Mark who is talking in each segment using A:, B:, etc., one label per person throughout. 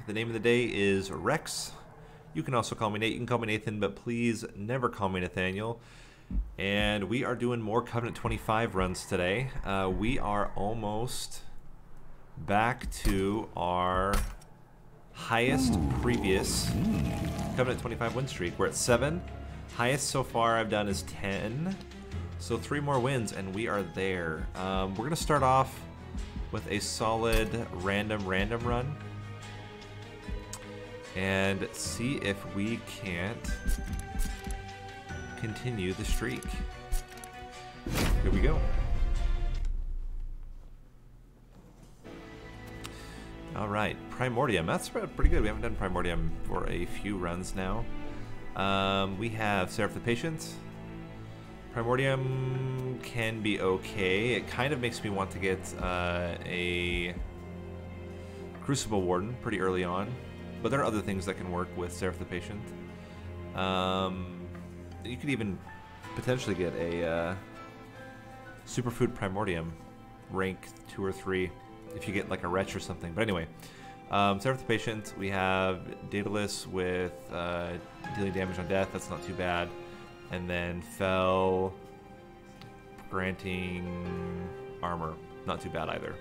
A: The name of the day is Rex. You can also call me Nate. You can call me Nathan, but please never call me Nathaniel. And we are doing more Covenant 25 runs today. We are almost back to our highest previous Covenant 25 win streak. We're at 7. Highest so far I've done is 10. So 3 more wins and we are there. We're going to start off with a solid random run and see if we can't continue the streak. Here we go. All right, Primordium. That's pretty good. We haven't done Primordium for a few runs now. We have Seraph the Patient. Primordium can be okay. It kind of makes me want to get a Crucible Warden pretty early on, but there are other things that can work with Seraph the Patient. You could even potentially get a Superfood Primordium, rank 2 or 3, if you get like a Wretch or something. But anyway, Seraph the Patient, we have Daedalus with dealing damage on death. That's not too bad. And then Fell, granting armor. Not too bad either.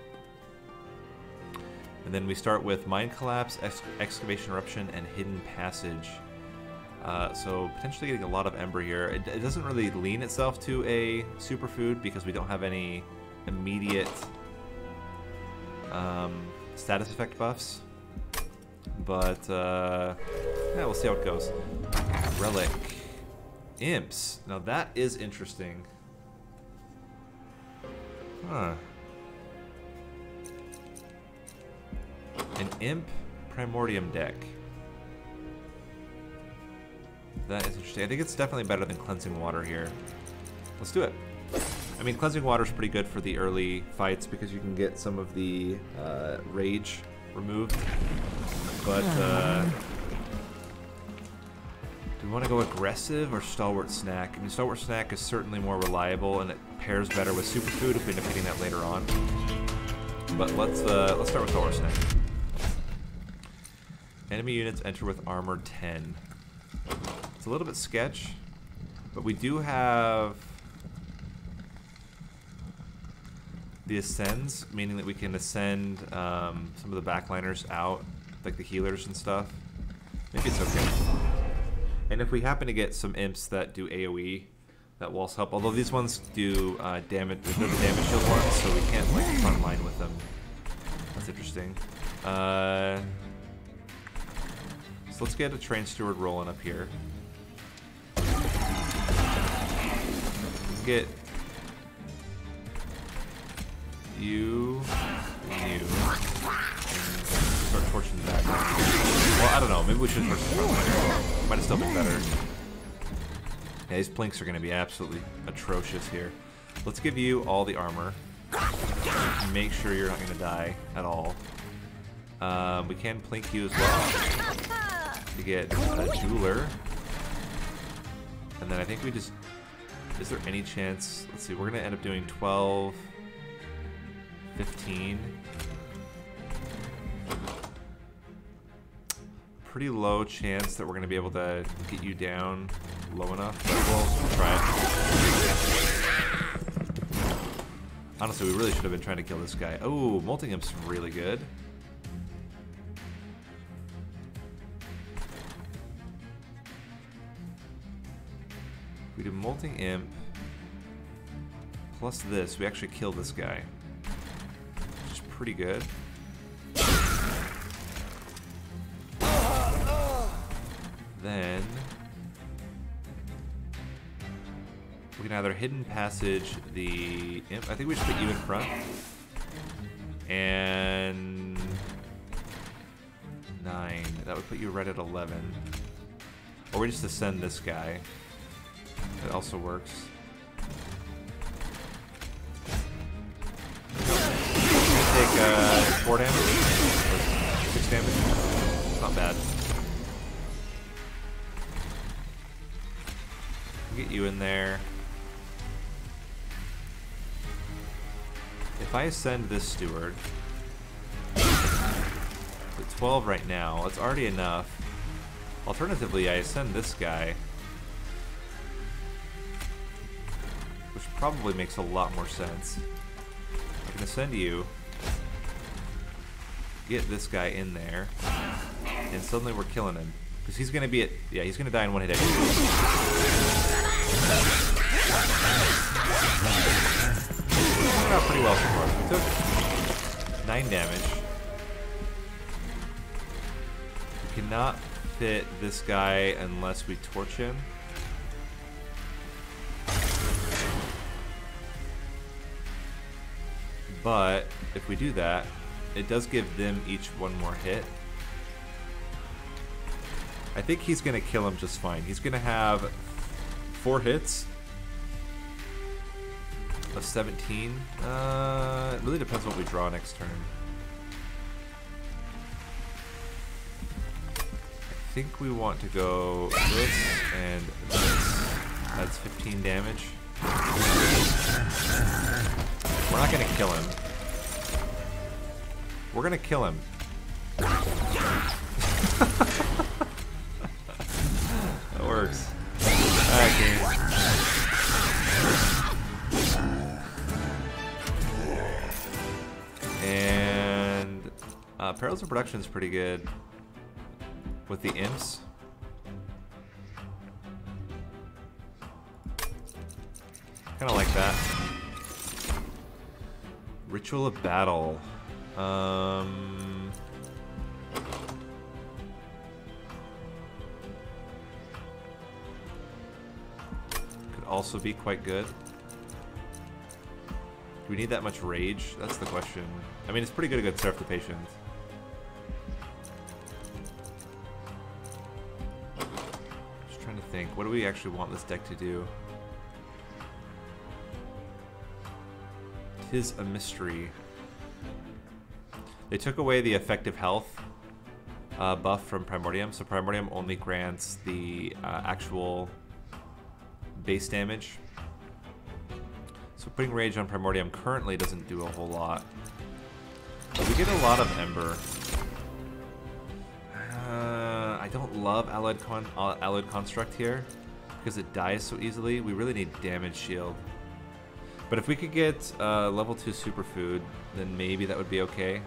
A: And then we start with Mind Collapse, Excavation Eruption, and Hidden Passage. So potentially getting a lot of Ember here. It doesn't really lean itself to a superfood because we don't have any immediate status effect buffs. But yeah, we'll see how it goes. Relic. Imps. Now that is interesting. Huh. An Imp Primordium deck. That is interesting. I think it's definitely better than Cleansing Water here. Let's do it. I mean, Cleansing Water is pretty good for the early fights because you can get some of the rage removed. But do we want to go aggressive or Stalwart Snack? I mean, Stalwart Snack is certainly more reliable and it pairs better with Superfood if we end up getting that later on. But let's start with Stalwart Snack. Enemy units enter with armor 10. It's a little bit sketch, but we do have the Ascends, meaning that we can ascend some of the backliners out, like the healers and stuff. Maybe it's okay. And if we happen to get some imps that do AoE, that will also help. Although these ones do damage, they're the damage shield ones, so we can't like front line with them. That's interesting. So let's get a Train Steward rolling up here. Get you, and start torching the back. Well, I don't know. Maybe we should torch the front line. Might have still been better. Yeah, these plinks are going to be absolutely atrocious here. Let's give you all the armor. Make sure you're not going to die at all. We can plink you as well to get a Jeweler. And then I think we just... Is there any chance... Let's see, we're going to end up doing 12... 15. Pretty low chance that we're going to be able to get you down low enough, but we'll try it. Honestly, we really should have been trying to kill this guy. Oh, Molting Imp's really good. We do Molting Imp plus this. We actually kill this guy. Pretty good. Then we can either Hidden Passage the imp. I think we should put you in front. And 9. That would put you right at 11. Or we just ascend this guy. That also works. Take 4 damage, or 6 damage. It's not bad. Get you in there. If I ascend this steward, 12 right now. It's already enough. Alternatively, I ascend this guy, which probably makes a lot more sense. I can ascend you, get this guy in there, and suddenly we're killing him. Because he's going to be at... Yeah, he's going to die in one hit anyway. Worked out pretty well so far. We took 9 damage. We cannot fit this guy unless we torch him. But if we do that, it does give them each one more hit. I think he's going to kill him just fine. He's going to have 4 hits of 17. It really depends what we draw next turn. I think we want to go this and this. That's 15 damage. We're not going to kill him. We're going to kill him. That works. Alright, game. And Perils of Production is pretty good with the imps. Kind of like that. Ritual of Battle. Could also be quite good. Do we need that much rage? That's the question. I mean, it's pretty good against Seraph the Patient. Just trying to think. What do we actually want this deck to do? Tis a mystery. They took away the effective health buff from Primordium, so Primordium only grants the actual base damage. So putting Rage on Primordium currently doesn't do a whole lot. But we get a lot of Ember. I don't love Alloyed Construct here because it dies so easily. We really need Damage Shield. But if we could get level 2 Superfood, then maybe that would be okay.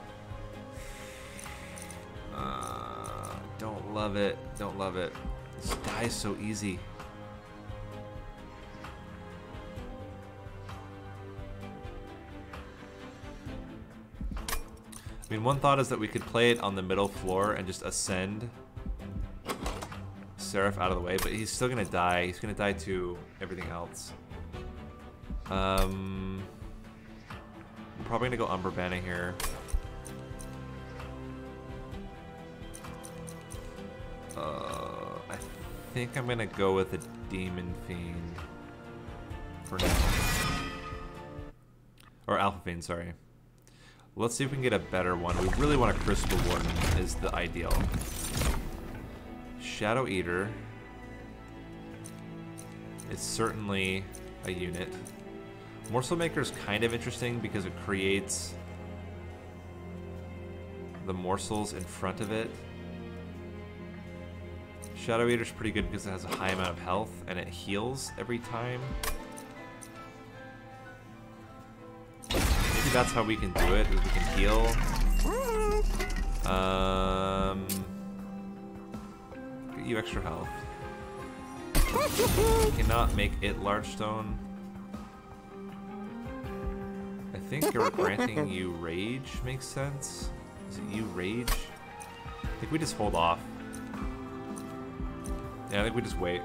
A: Don't love it. Don't love it. This dies so easy. I mean, one thought is that we could play it on the middle floor and just ascend Seraph out of the way, but he's still gonna die. He's gonna die to everything else. I'm probably gonna go Umber Banner here. I think I'm gonna go with a Demon Fiend for now. Or Alpha Fiend, sorry. Let's see if we can get a better one. We really want a Crystal Warden is the ideal. Shadow Eater is certainly a unit. Morsel Maker is kind of interesting because it creates the morsels in front of it. Shadow Eater is pretty good because it has a high amount of health and it heals every time. Maybe that's how we can do it, is we can heal. Get you extra health. Cannot make it large stone. I think granting you rage makes sense. Is it you rage? I think we just hold off. Yeah, I think we just wait.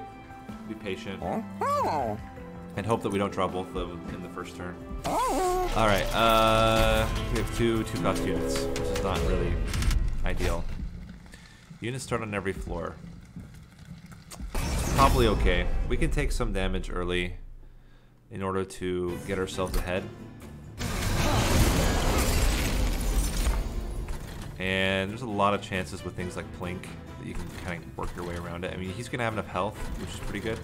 A: Be patient. And hope that we don't draw both of them in the first turn. Alright, we have two cost units, which is not really ideal. Units start on every floor. Probably okay. We can take some damage early in order to get ourselves ahead. And there's a lot of chances with things like Plink that you can kind of work your way around it. I mean, he's going to have enough health, which is pretty good.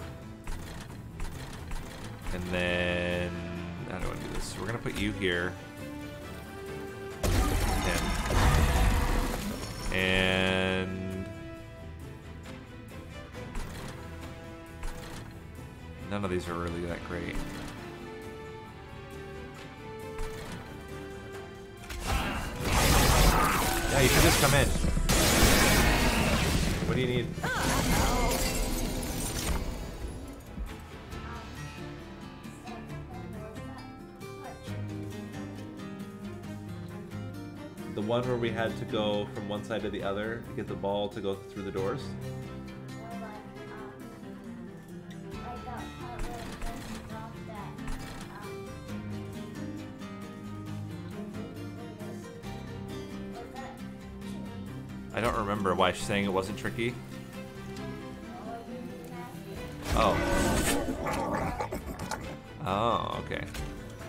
A: And then, how do I want to do this? We're going to put you here. 10. And none of these are really that great. Yeah, you can just come in. What do you need? The one where we had to go from one side to the other to get the ball to go through the doors? I don't remember why she's saying it wasn't tricky. Oh. Oh, okay.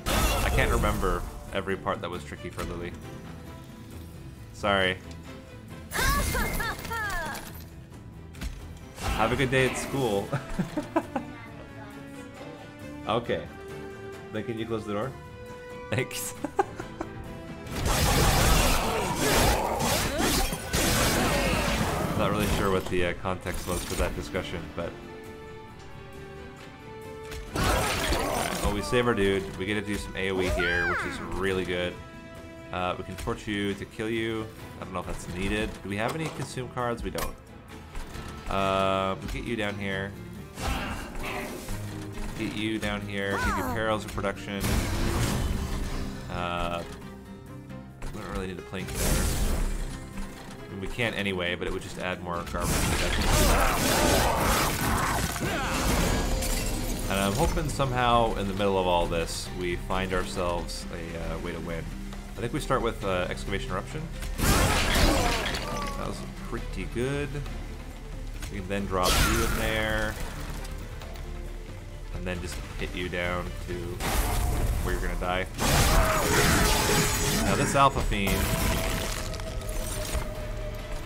A: I can't remember every part that was tricky for Lily. Sorry. Have a good day at school. Okay. Then can you close the door? Thanks. Not really sure what the context was for that discussion, but... Alright, well, we save our dude. We get to do some AoE here, which is really good. We can torch you to kill you. I don't know if that's needed. Do we have any consume cards? We don't. We'll get you down here. Get you down here. Give you perils of production. We don't really need a plank there. I mean, we can't anyway, but it would just add more garbage. And I'm hoping somehow in the middle of all this, we find ourselves a way to win. I think we start with Excavation Eruption. That was pretty good. We can then drop you in there. And then just hit you down to where you're gonna die. Now this Alpha Fiend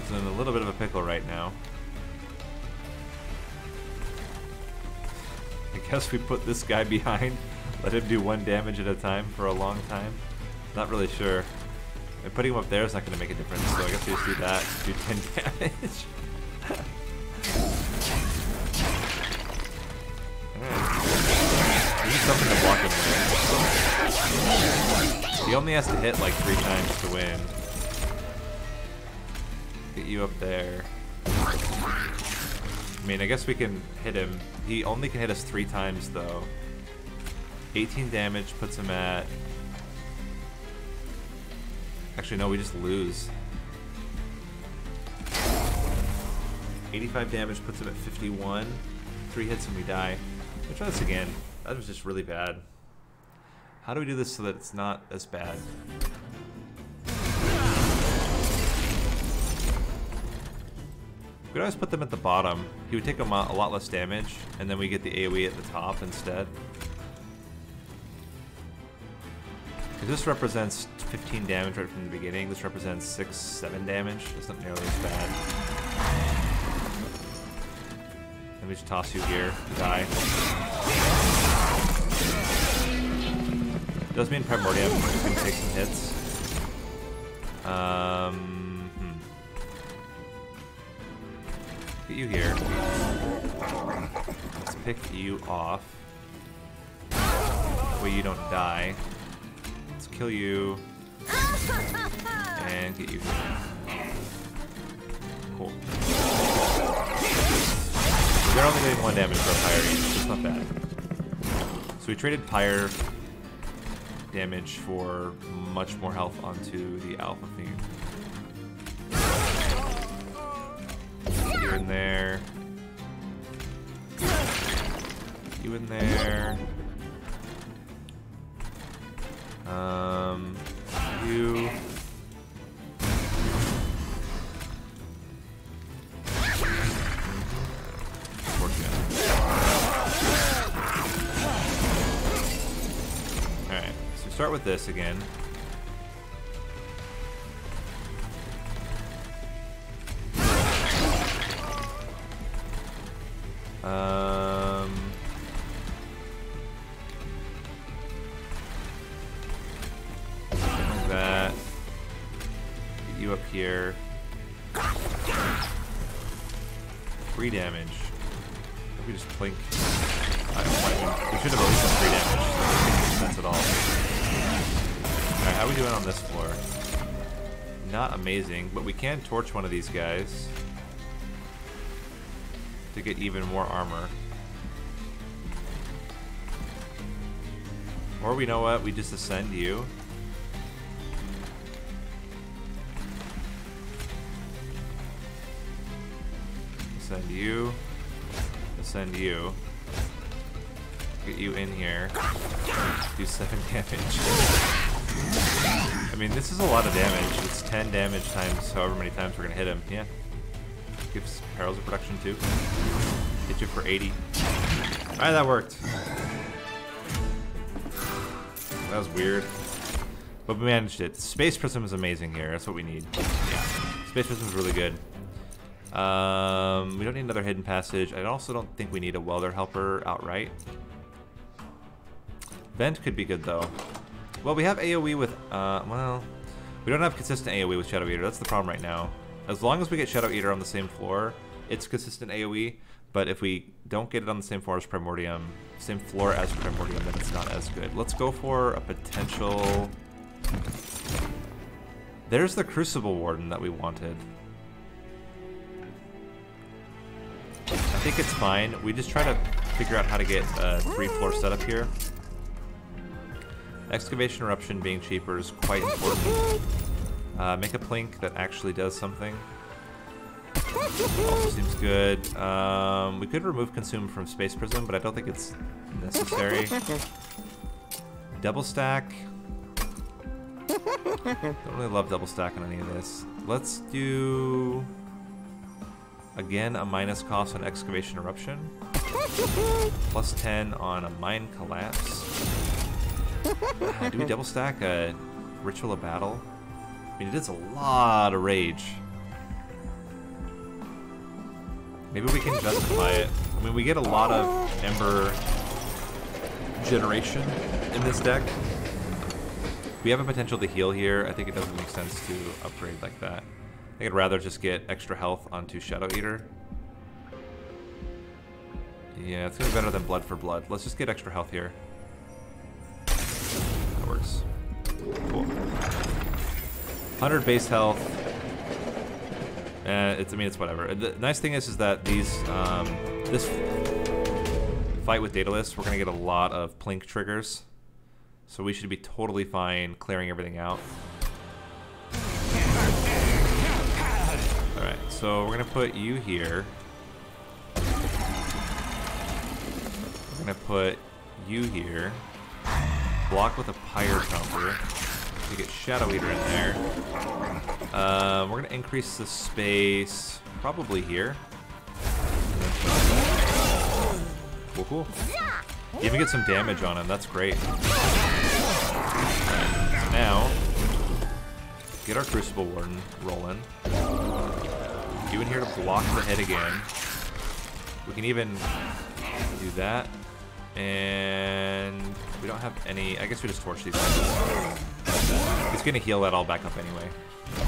A: is in a little bit of a pickle right now. I guess we put this guy behind, let him do 1 damage at a time for a long time. Not really sure. And putting him up there is not going to make a difference, so I guess we just do that, do 10 damage. Alright. We need something to block him with. He only has to hit like 3 times to win. Get you up there. I mean, I guess we can hit him. He only can hit us 3 times though. 18 damage puts him at... Actually, no, we just lose. 85 damage puts him at 51. 3 hits and we die. We'll try this again. That was just really bad. How do we do this so that it's not as bad? We could always put them at the bottom. He would take a lot less damage, and then we get the AoE at the top instead. This represents 15 damage right from the beginning. This represents 6, 7 damage. It's not nearly as bad. Let me just toss you here to die. Does mean Primordium is going to take some hits. Get you here. Let's pick you off. That way you don't die. Let's kill you. And get you here. Cool. They're only getting 1 damage per pyre each. It's not bad. So we traded pyre damage for much more health onto the Alpha Fiend. You're in there. You in there. You. Alright, so start with this again. Like that. Get you up here. free damage. If we just blink. I don't mind. We should have at least done free damage. So it doesn't make sense at all. Alright, how are we doing on this floor? Not amazing, but we can torch one of these guys to get even more armor. Or we know what, we just ascend you. Ascend you. Ascend you. Get you in here. Do 7 damage. I mean, this is a lot of damage. It's 10 damage times however many times we're gonna hit him. Yeah. Gives Perils of Production too. Hit you for 80. Alright, that worked. That was weird. But we managed it. Space Prism is amazing here. That's what we need. Yeah. Space Prism is really good. We don't need another hidden passage. I also don't think we need a welder helper outright. Vent could be good though. Well, we have AoE with, well, we don't have consistent AoE with Shadow Eater. That's the problem right now. As long as we get Shadow Eater on the same floor, it's consistent AoE. But if we don't get it on the same floor as Primordium, same floor as Primordium, then it's not as good. Let's go for a potential... There's the Crucible Warden that we wanted. I think it's fine. We just try to figure out how to get a 3-floor setup here. Excavation Eruption being cheaper is quite important. Make a Plink that actually does something. Also seems good. We could remove Consume from Space Prism, but I don't think it's necessary. Double stack. Don't really love double stack on any of this. Let's do... Again, a minus cost on Excavation Eruption. Plus 10 on a Mine Collapse. Do we double stack a Ritual of Battle? I mean, it is a lot of rage. Maybe we can justify it. I mean, we get a lot of Ember generation in this deck. We have a potential to heal here. I think it doesn't make sense to upgrade like that. I think I'd rather just get extra health onto Shadow Eater. Yeah, it's gonna be better than Blood for Blood. Let's just get extra health here. That works. Cool. 100 base health. I mean, it's whatever. The nice thing is that these, this fight with Daedalus, we're gonna get a lot of Plink triggers, so we should be totally fine clearing everything out. All right, so we're gonna put you here. We're gonna put you here. Block with a Pyre Chomper. To get Shadow Eater in there. We're gonna increase the space probably here. Cool, cool. Even get some damage on him. That's great. Right, so now, get our Crucible Warden rolling. You in here to block the hit again. We can even do that. And we don't have any. I guess we just torch these guys. He's gonna heal that all back up anyway. There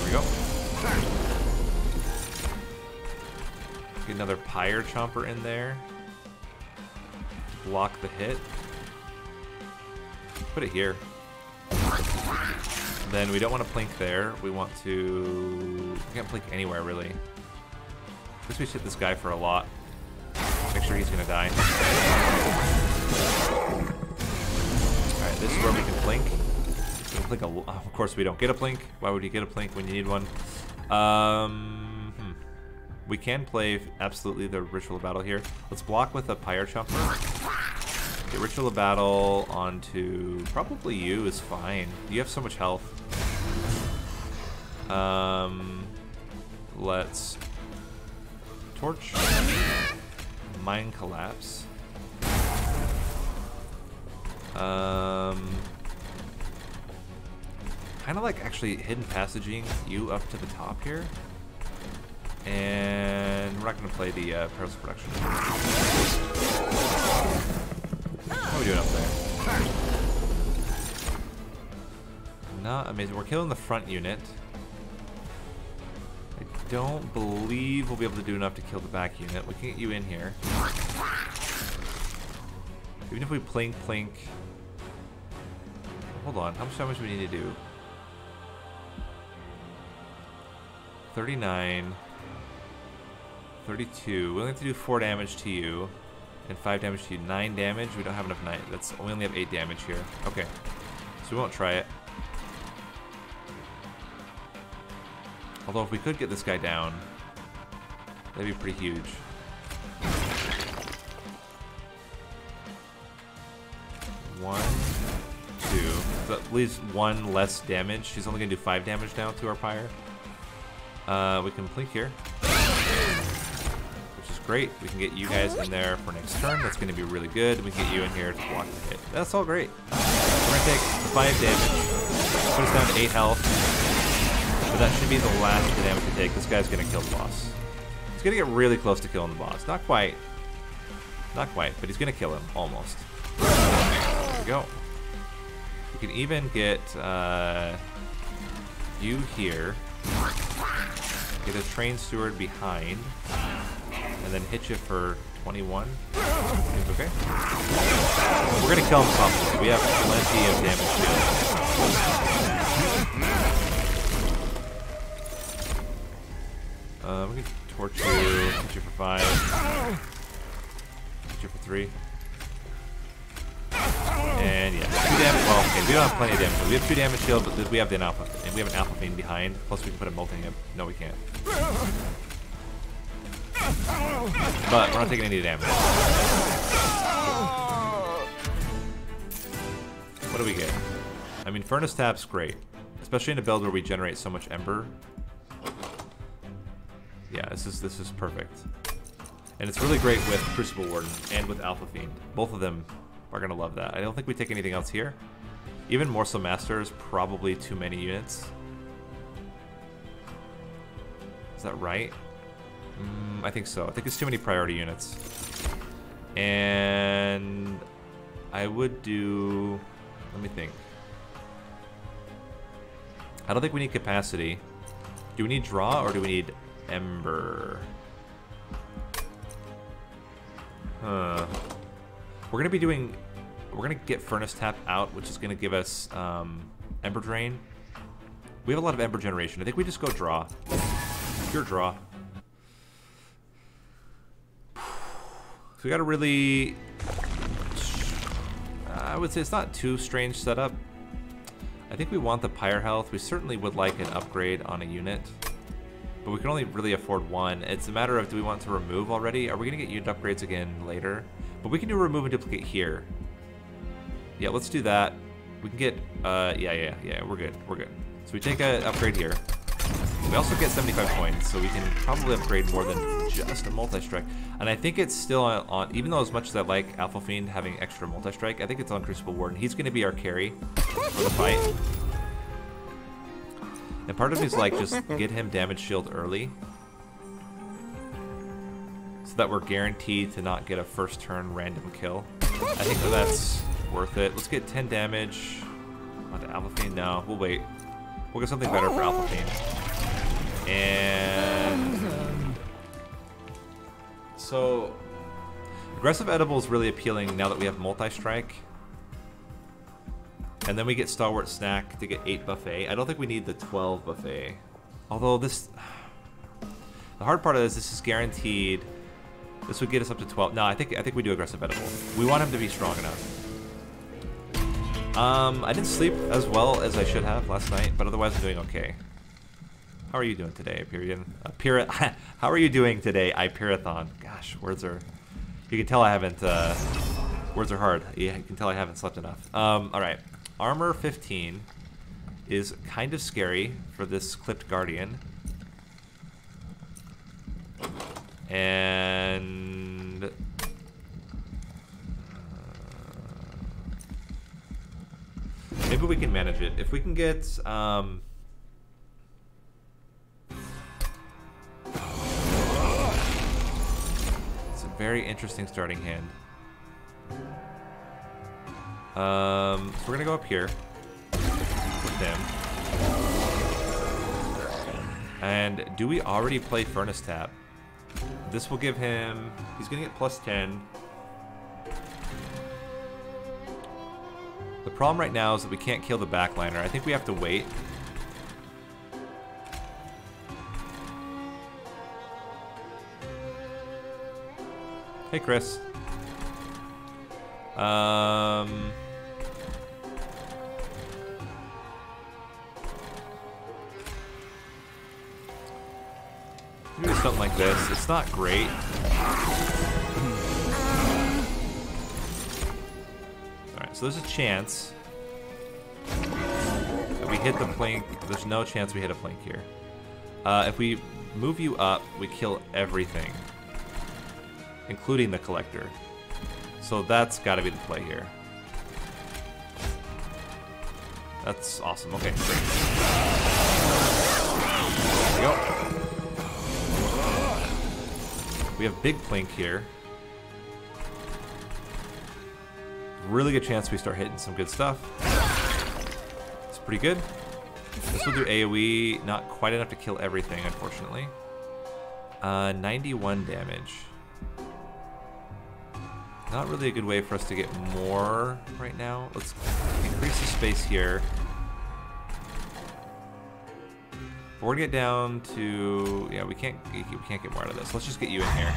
A: we go. Get another Pyre Chomper in there. Block the hit. Put it here. Then we don't want to Plink there. We want to... We can't Plink anywhere, really. I guess we should hit this guy for a lot. Make sure he's gonna die. Alright, this is where we can Plink. We can Plink of course we don't get a Plink. Why would you get a Plink when you need one? We can play absolutely the Ritual of Battle here. Let's block with a Pyre Chomper. Get Ritual of Battle onto probably you is fine. You have so much health. Let's torch. Mine Collapse. Kind of like actually hidden passaging you up to the top here. And we're not going to play the Perils of Production. How are we doing up there? Not amazing. We're killing the front unit. I don't believe we'll be able to do enough to kill the back unit. We can get you in here. Even if we plink. Hold on, how much do we need to do? 39. 32. We only have to do 4 damage to you. And 5 damage to you. 9 damage? We don't have enough 9. We only have 8 damage here. Okay. So we won't try it. Although if we could get this guy down, that'd be pretty huge. One, two. So that leaves 1 less damage. She's only gonna do 5 damage now to our pyre. We can blink here, which is great. We can get you guys in there for next turn. That's gonna be really good. We can get you in here to block the hit. That's all great. We're gonna take 5 damage. Put us down to 8 health. But that should be the last of the damage to take. This guy's gonna kill the boss. He's gonna get really close to killing the boss. Not quite. Not quite, but he's gonna kill him, almost. There we go. We can even get you here. Get a train steward behind. And then hit you for 21. Seems okay. We're gonna kill him promptly. We have plenty of damage to we can torch you, hit you for 5, hit you for 3. And yeah, 2 damage. Well, okay, we don't have plenty of damage. We have 2 damage shield, but we have an alpha, and we have an alpha fiend behind. Plus, we can put a molting him. No, we can't. But we're not taking any damage. What do we get? I mean, Furnace Tap's great, especially in a build where we generate so much ember. Yeah, this is perfect. And it's really great with Crucible Warden and with Alpha Fiend. Both of them are gonna love that. I don't think we take anything else here. Even Morsel Master is probably too many units. Is that right? I think so. I think it's too many priority units. And I would do... Let me think. I don't think we need capacity. Do we need draw or do we need ember? We're gonna be doing... We're gonna get Furnace Tap out, which is gonna give us Ember Drain. We have a lot of Ember Generation. I think we just go draw. Pure draw. So we got a really... I would say it's not too strange setup. I think we want the Pyre Health. We certainly would like an upgrade on a unit. But we can only really afford 1. It's a matter of, do we want to remove already? Are we gonna get unit upgrades again later? But we can do remove and duplicate here. Yeah, let's do that. We can get, yeah, we're good. So we take an upgrade here. We also get 75 coins, so we can probably upgrade more than just a multi-strike. And I think it's still on, even though as much as I like Alpha Fiend having extra multi-strike, I think it's on Crucible Warden. He's gonna be our carry for the fight. And part of me is like, just get him damage shield early, so that we're guaranteed to not get a first turn random kill. I think that's worth it. Let's get 10 damage onto Alpha Fiend. No, we'll wait. We'll get something better for Alpha Fiend. And so aggressive edible is really appealing now that we have multi-strike. And then we get Stalwart Snack to get 8 buffet. I don't think we need the 12 buffet. Although this... The hard part of this is guaranteed. This would get us up to 12. No, I think we do aggressive edible. We want him to be strong enough. I didn't sleep as well as I should have last night, but otherwise I'm doing okay. How are you doing today, Hyperion? How are you doing today, Hyperathon? Gosh, words are... You can tell I haven't... words are hard. You can tell I haven't slept enough. Alright. Armor 15 is kind of scary for this Clipped Guardian. And... maybe we can manage it. If we can get... It's a very interesting starting hand. So we're gonna go up here with him. And do we already play Furnace Tap? This will give him... He's going to get +10. The problem right now is that we can't kill the backliner. I think we have to wait. Hey, Chris. Maybe something like this. It's not great. Alright, so there's a chance that we hit the plank. There's no chance we hit a plank here. If we move you up, we kill everything, including the collector. So that's got to be the play here. That's awesome. Okay, great. There we go. We have big plink here. Really good chance we start hitting some good stuff. It's pretty good. This will do AoE, not quite enough to kill everything, unfortunately. 91 damage. Not really a good way for us to get more right now. Let's increase the space here. We're gonna get down to, yeah, we can't get more out of this. Let's just get you in here.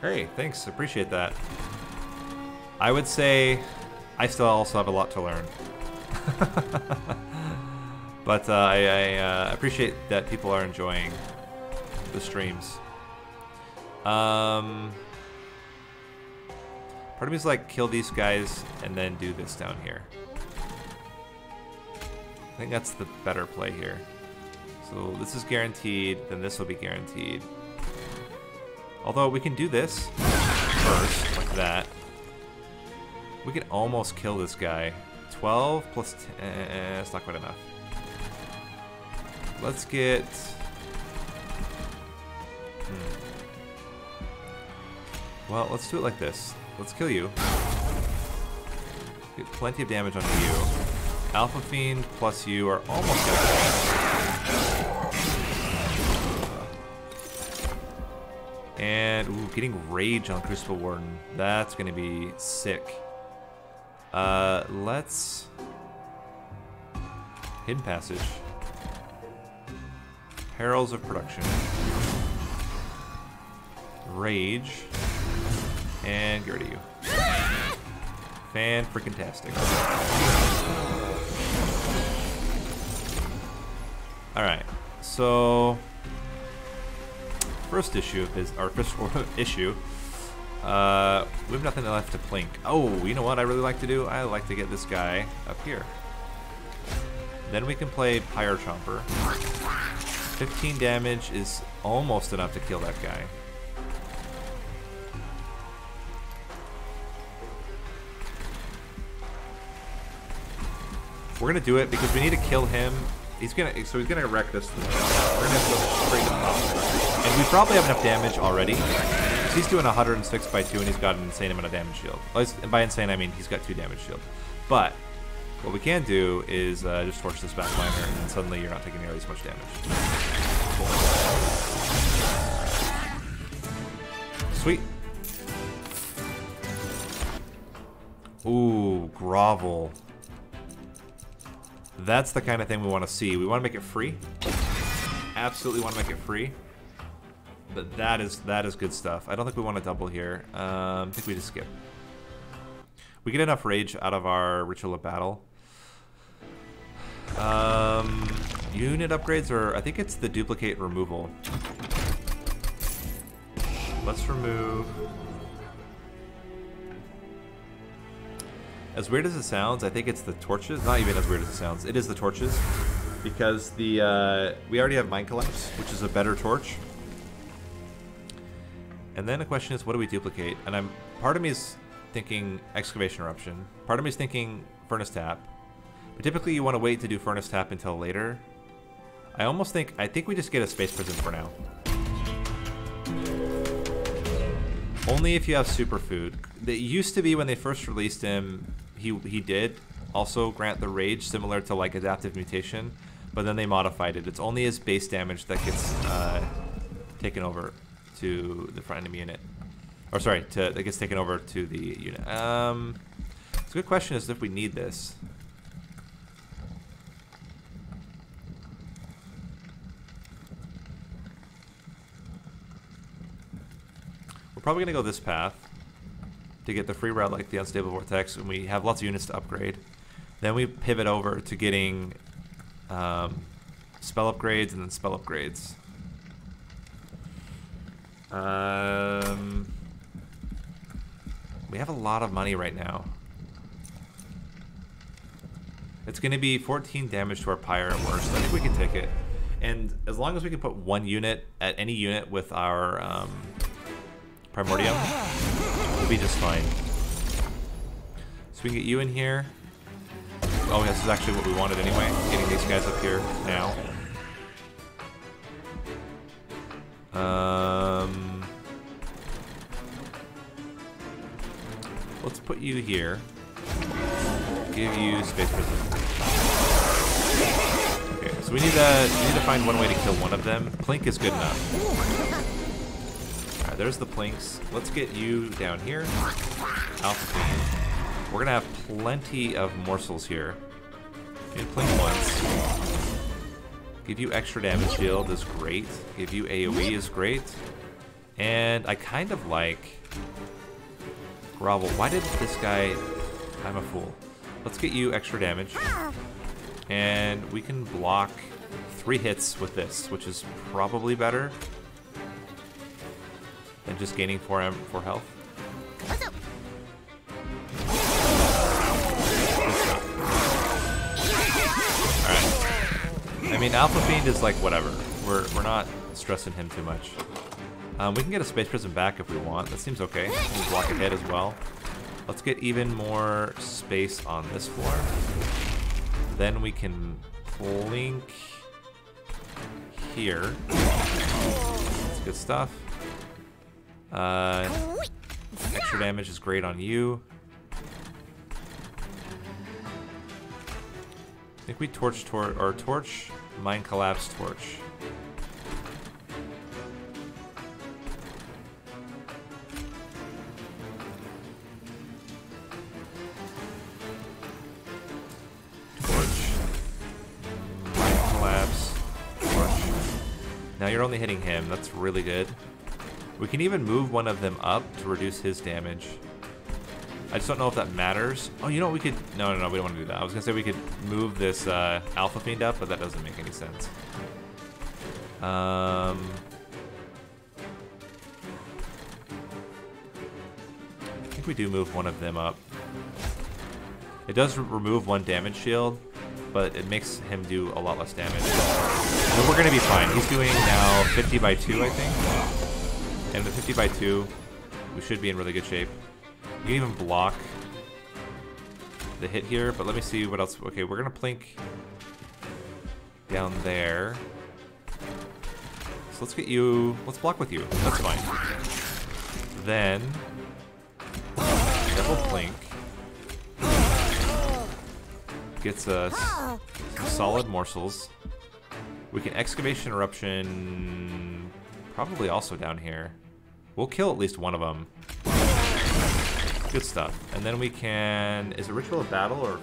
A: Hey, thanks, appreciate that. I would say I still also have a lot to learn. But I appreciate that people are enjoying the streams. Part of me is like, kill these guys and then do this down here. I think that's the better play here. So this is guaranteed, then this will be guaranteed. Although we can do this first, like that. We can almost kill this guy. 12 plus 10, that's not quite enough. Let's get... Well, let's do it like this. Let's kill you. Get plenty of damage onto you. Alpha Fiend plus you are almost gonna kill. And, ooh, getting Rage on Crucible Warden. That's gonna be sick. Let's... Hidden Passage. Perils of Production. Rage. And get rid of you. Fan-freaking-tastic. Alright, so... First issue of his, our first issue, we have nothing left to plink. Oh, you know what I really like to do? I like to get this guy up here. Then we can play Pyre Chomper. 15 damage is almost enough to kill that guy. We're gonna do it because we need to kill him. He's gonna wreck this. We're gonna go straight up. And we probably have enough damage already. He's doing 106 by 2 and he's got an insane amount of damage shield. And by insane I mean he's got 2 damage shield. But what we can do is just torch this backliner and then suddenly you're not taking nearly as much damage. Sweet. Ooh, grovel. That's the kind of thing we want to see. We want to make it free. Absolutely want to make it free. But that is good stuff. I don't think we want to double here. I think we just skip. We get enough rage out of our Ritual of Battle. Unit upgrades, or I think it's the duplicate removal. Let's remove... As weird as it sounds, I think it's the torches. Not even as weird as it sounds. It is the torches. Because the we already have Mind Collapse, which is a better torch. And then the question is, what do we duplicate? And part of me is thinking Excavation Eruption. Part of me is thinking Furnace Tap. But typically you want to wait to do Furnace Tap until later. I think we just get a Space Prison for now. Only if you have superfood. It used to be when they first released him, he did also grant the rage, similar to like adaptive mutation, but then they modified it. It's only his base damage that gets taken over to the front enemy unit. Or sorry, that gets taken over to the unit. It's a good question is if we need this. We're probably gonna go this path to get the free route like the unstable vortex, and we have lots of units to upgrade. Then we pivot over to getting spell upgrades and then spell upgrades. We have a lot of money right now. It's going to be 14 damage to our pyre and worse. I think we can take it. And as long as we can put one unit at any unit with our Primordium, we'll be just fine. So we can get you in here. Oh, this is actually what we wanted anyway. Getting these guys up here now. Let's put you here. Give you space prison. Okay, so we need to find one way to kill one of them. Plink is good enough. Alright, there's the plinks. Let's get you down here. Alpha Queen. We're gonna have plenty of morsels here. Get plink once. Give you extra damage shield is great. Give you AoE is great. And I kind of like Grovel. Why did this guy... I'm a fool. Let's get you extra damage. And we can block 3 hits with this, which is probably better than just gaining 4 health. Alright. I mean, Alpha Fiend is like whatever. We're not stressing him too much. We can get a Space Prism back if we want. That seems okay. We can block a hit as well. Let's get even more space on this floor. Then we can plink here. That's good stuff. Extra damage is great on you. I think we torch mine collapse torch. Now you're only hitting him. That's really good. We can even move one of them up to reduce his damage. I just don't know if that matters. Oh, you know what we could... No, we don't want to do that. I was going to say we could move this Alpha Fiend up, but that doesn't make any sense. I think we do move one of them up. It does remove 1 damage shield, but it makes him do a lot less damage. But we're going to be fine. He's doing now 50 by 2, I think. And with 50 by 2, we should be in really good shape. We can even block the hit here, but let me see what else. Okay, we're going to plink down there. So let's get you... Let's block with you. That's fine. Then... double plink. Gets us some solid morsels. We can Excavation Eruption probably also down here. We'll kill at least one of them. Good stuff. And then we can... Is it Ritual of Battle or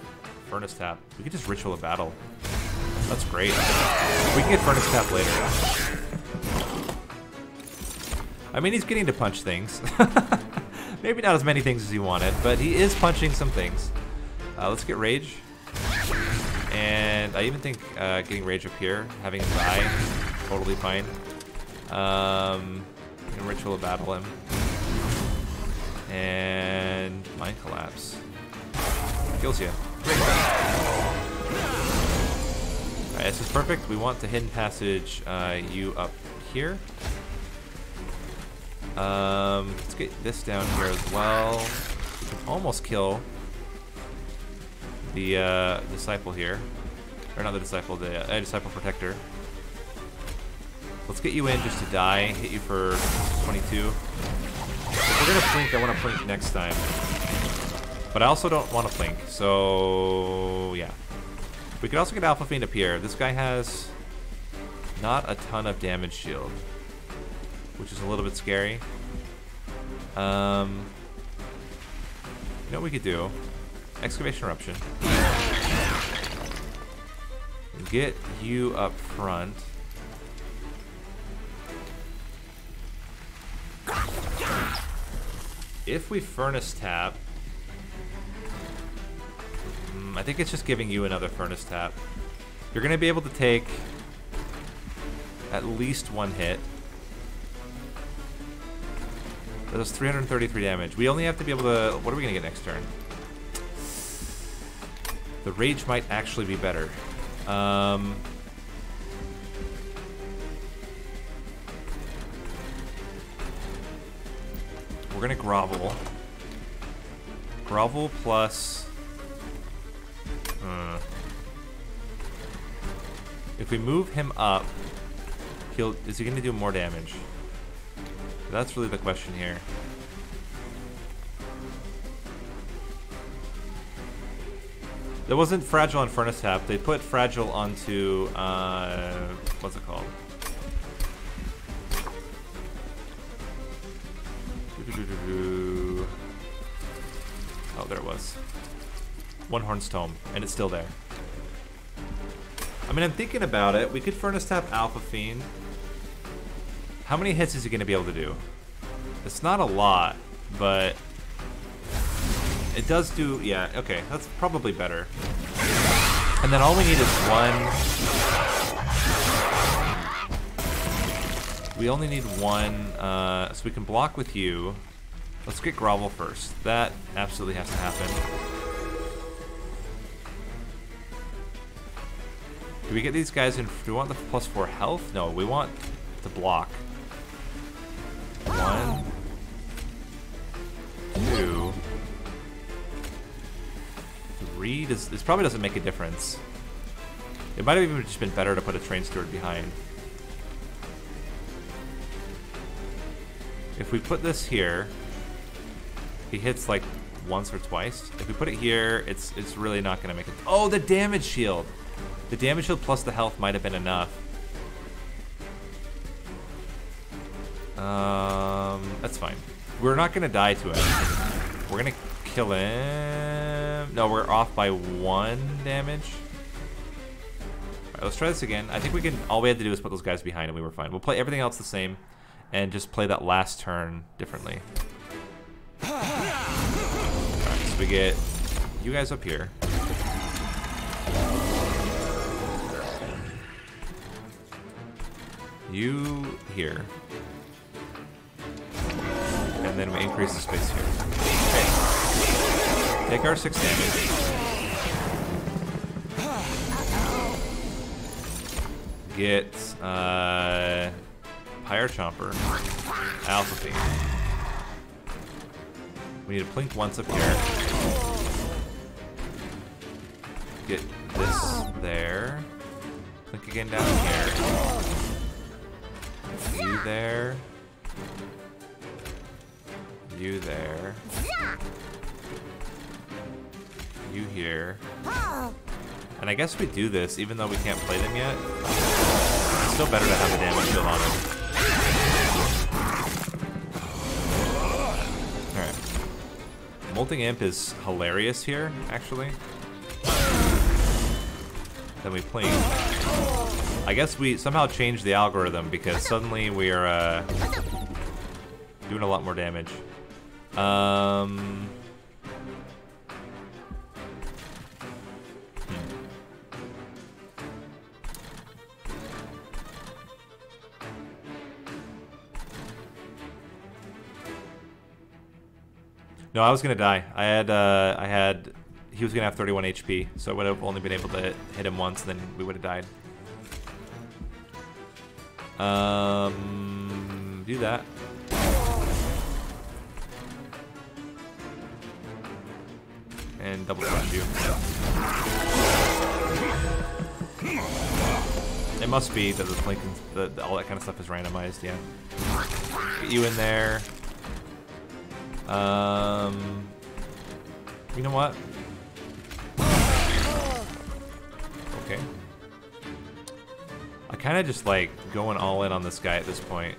A: Furnace Tap? We can just Ritual of Battle. That's great. We can get Furnace Tap later. I mean, he's getting to punch things. Maybe not as many things as he wanted, but he is punching some things. Let's get Rage. And I even think getting Rage up here, having him die, totally fine. We can Ritual of Battle him. And Mind Collapse. Kills you. Alright, this is perfect. We want the Hidden Passage you up here. Let's get this down here as well. We can almost kill the Disciple here. Or not the Disciple, the Disciple Protector. Let's get you in just to die. Hit you for 22. we're gonna plink, I want to plink next time. But I also don't want to plink, so yeah. We could also get Alpha Fiend up here. This guy has not a ton of damage shield, which is a little bit scary. You know what we could do? Excavation Eruption. Get you up front. If we Furnace Tap, I think it's just giving you another Furnace Tap. You're going to be able to take at least one hit. That does 333 damage. We only have to be able to... What are we going to get next turn? The Rage might actually be better. We're going to Grovel. Grovel plus... If we move him up, is he going to do more damage? That's really the question here. There wasn't Fragile on Furnace Tap. They put Fragile onto, what's it called? Oh, there it was. One Horn's Tome, and it's still there. I mean, I'm thinking about it. We could Furnace Tap Alpha Fiend. How many hits is he going to be able to do? It's not a lot, but it does do... Yeah, okay, that's probably better. And then all we need is one... We only need one, so we can block with you. Let's get Grovel first. That absolutely has to happen. Do we get these guys in? Do we want the +4 health? No, we want to block. 1, 2, 3. This probably doesn't make a difference. It might have even just been better to put a Train Steward behind. If we put this here, he hits like once or twice. If we put it here, it's really not gonna make it. Oh, the damage shield! The damage shield plus the health might have been enough. That's fine. We're not gonna die to it. We're gonna kill him. No, we're off by 1 damage. Alright, let's try this again. I think we can, all we had to do was put those guys behind and we were fine. We'll play everything else the same and just play that last turn differently. Alright, so we get you guys up here. You here. And then we increase the space here. Okay. Take our 6 damage. Get Pyre Chomper. Alpha Fiend. We need to plink once up here. Get this there. Plink again down here. You there. You there. You here. And I guess we do this even though we can't play them yet. It's still better to have the damage shield on him. Alright. Molting Imp is hilarious here, actually. Then we plink. I guess we somehow changed the algorithm because suddenly we are doing a lot more damage. No, I was gonna die. He was gonna have 31 HP, so I would have only been able to hit him once, then we would have died. Do that. And double crush you. It must be that the Blink and all that kind of stuff is randomized, yeah. Get you in there. You know what? Okay. I kind of just like going all in on this guy at this point.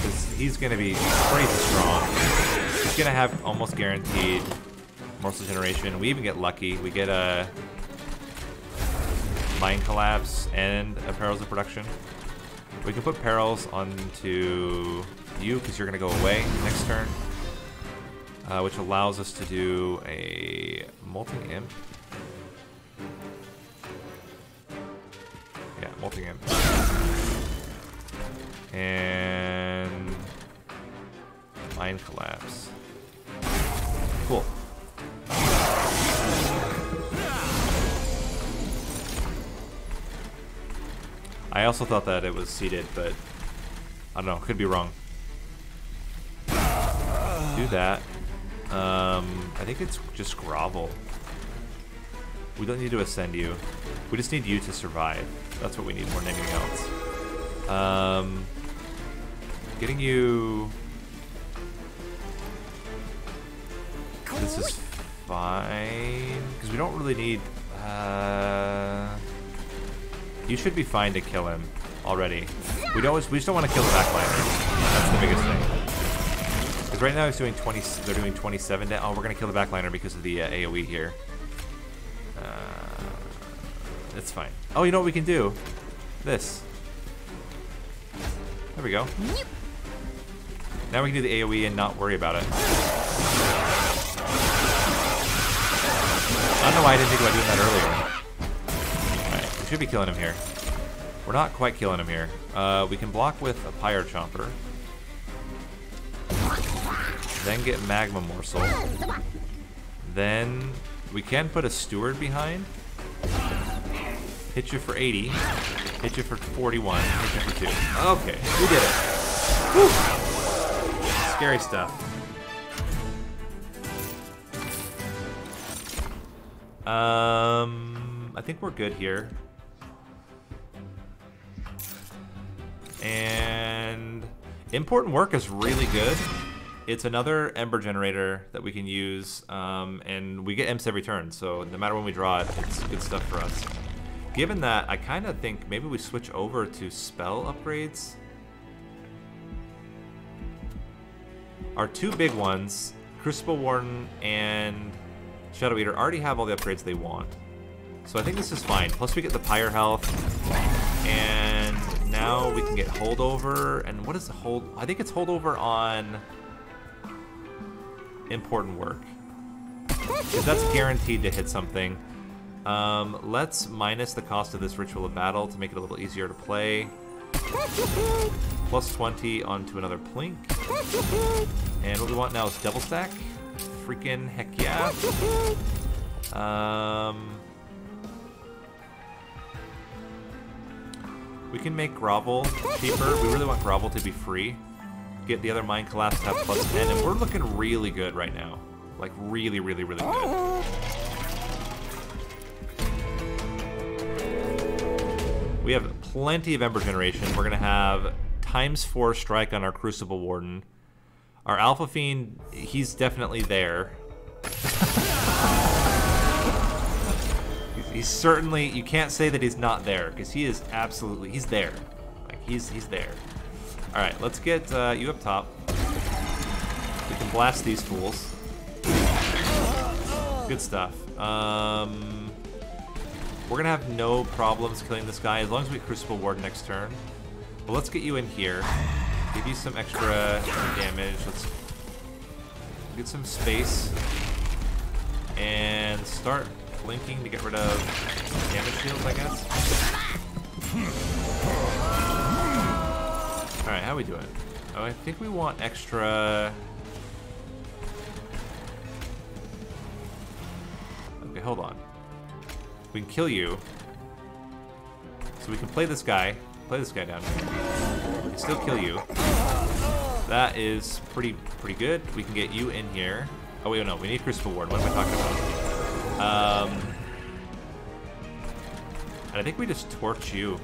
A: Because he's going to be crazy strong. He's going to have almost guaranteed morsel generation. We even get lucky. We get a Mind Collapse and a Perils of Production. We can put Perils onto you because you're going to go away next turn. Which allows us to do a Molting Imp. Yeah, Molting Imp. And Mind Collapse. Cool. I also thought that it was seated, but I don't know, could be wrong. Do that. I think it's just grovel. We don't need to ascend you. We just need you to survive. That's what we need more than anything else. Getting you... This is fine, because we don't really need... You should be fine to kill him already. We just don't want to kill the backliner. That's the biggest thing. Because right now he's doing 20. They're doing 27. Oh, we're gonna kill the backliner because of the AOE here. It's fine. Oh, you know what we can do? This. There we go. Now we can do the AOE and not worry about it. I don't know why I didn't think about doing that earlier. Alright, we should be killing him here. We're not quite killing him here. We can block with a Pyre Chomper. Then get Magma Morsel. Then we can put a Steward behind. Hit you for 80. Hit you for 41. Hit you for 2. Okay, we did it. Whew. Scary stuff. I think we're good here. And Important Work is really good. It's another Ember generator that we can use, and we get imps every turn, so no matter when we draw it, it's good stuff for us. Given that, I kind of think maybe we switch over to spell upgrades. Our two big ones, Crucible Warden and Shadow Eater, already have all the upgrades they want. So I think this is fine. Plus we get the Pyre health, and now we can get Holdover, and what is the hold? I think it's Holdover on Important Work. That's guaranteed to hit something. Let's minus the cost of this Ritual of Battle to make it a little easier to play. Plus 20 onto another Plink. And what we want now is Double Stack. Freaking heck yeah. We can make Grovel cheaper. We really want Grovel to be free. Get the other Mind Collapse to have plus 10, and we're looking really good right now. Like, really, really, really good. We have plenty of Ember generation. We're going to have ×4 strike on our Crucible Warden. Our Alpha Fiend, he's definitely there. He's certainly, you can't say that he's not there, because he is absolutely, he's there. Like, he's there. Alright, let's get you up top. We can blast these fools. Good stuff. We're gonna have no problems killing this guy as long as we Crucible Ward next turn. But let's get you in here. Give you some extra damage. Let's get some space. And start blinking to get rid of damage shields, I guess. Alright, how are we doing? Oh, I think we want extra... Okay, hold on. We can kill you. So we can play this guy down here. We can still kill you. That is pretty good. We can get you in here. Oh wait, no, we need Crucible Ward. What am I talking about? And I think we just torch you.